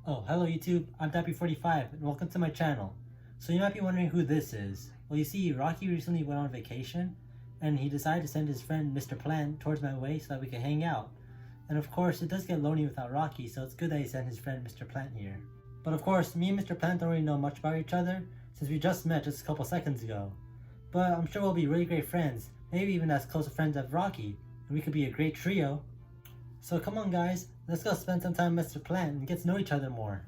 Oh, hello YouTube, I'm Dapie45 and welcome to my channel. So you might be wondering who this is. Well, you see, Rocky recently went on vacation and he decided to send his friend Mr. Plant towards my way so that we could hang out. And of course, it does get lonely without Rocky, so it's good that he sent his friend Mr. Plant here. But of course, me and Mr. Plant don't really know much about each other since we just met just a couple seconds ago. But I'm sure we'll be really great friends, maybe even as close friends as Rocky, and we could be a great trio. So come on guys, let's go spend some time with Mr. Plant and get to know each other more.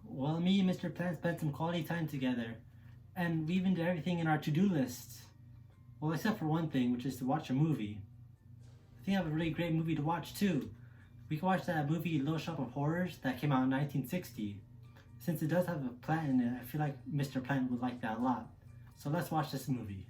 Well, me and Mr. Plant spent some quality time together, and we even did everything in our to-do lists. Well, except for one thing, which is to watch a movie. I think I have a really great movie to watch too. We can watch that movie Little Shop of Horrors that came out in 1960. Since it does have a plant in it, I feel like Mr. Plant would like that a lot. So let's watch this movie.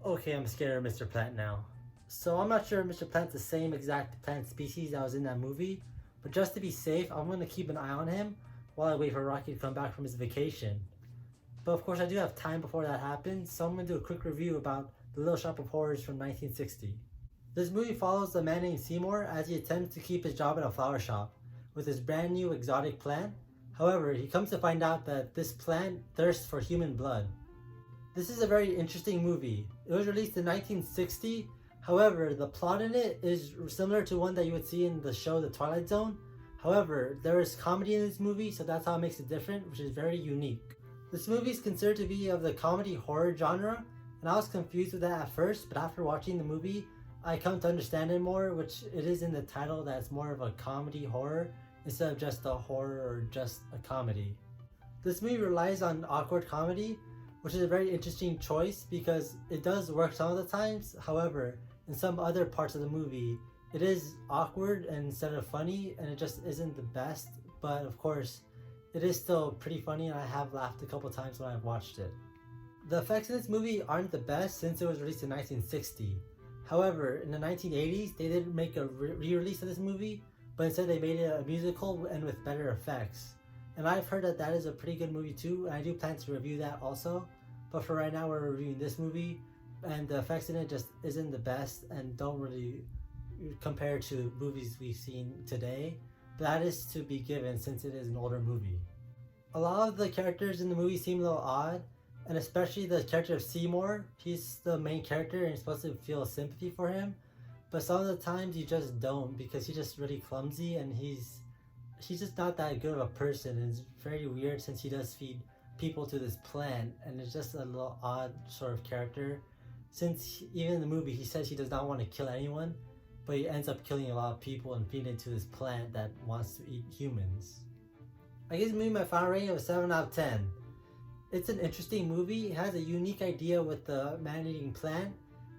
Okay, I'm scared of Mr. Plant now. So I'm not sure if Mr. Plant's the same exact plant species that was in that movie, but just to be safe, I'm going to keep an eye on him while I wait for Rocky to come back from his vacation. But of course I do have time before that happens, so I'm going to do a quick review about The Little Shop of Horrors from 1960. This movie follows a man named Seymour as he attempts to keep his job at a flower shop with his brand new exotic plant. However, he comes to find out that this plant thirsts for human blood. This is a very interesting movie. It was released in 1960. However, the plot in it is similar to one that you would see in the show The Twilight Zone. However, there is comedy in this movie, so that's how it makes it different, which is very unique. This movie is considered to be of the comedy horror genre, and I was confused with that at first, but after watching the movie, I come to understand it more, which it is in the title that it's more of a comedy horror instead of just a horror or just a comedy. This movie relies on awkward comedy, which is a very interesting choice because it does work some of the times. However, in some other parts of the movie, it is awkward and instead of funny, and it just isn't the best. But of course, it is still pretty funny, and I have laughed a couple times when I've watched it. The effects in this movie aren't the best since it was released in 1960. However, in the 1980s, they did make a re-release of this movie, but instead they made it a musical and with better effects. And I've heard that that is a pretty good movie too, and I do plan to review that also. But for right now, we're reviewing this movie, and the effects in it just isn't the best and don't really compare to movies we've seen today. But that is to be given since it is an older movie. A lot of the characters in the movie seem a little odd, and especially the character of Seymour. He's the main character and you're supposed to feel sympathy for him, but some of the times you just don't because he's just really clumsy and he's just not that good of a person, and it's very weird since he does feed people to this plant, and it's just a little odd sort of character since even in the movie he says he does not want to kill anyone, but he ends up killing a lot of people and feeding it to this plant that wants to eat humans. I give this movie my final rating of a 7 out of 10. It's an interesting movie. It has a unique idea with the man-eating plant,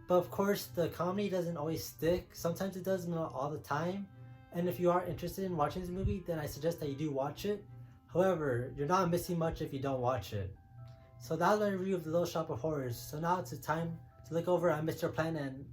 but of course the comedy doesn't always stick. Sometimes it does, but not all the time. And if you are interested in watching this movie, then I suggest that you do watch it. However, you're not missing much if you don't watch it. So that was my review of The Little Shop of Horrors. So now it's time to look over at Mr. Plant and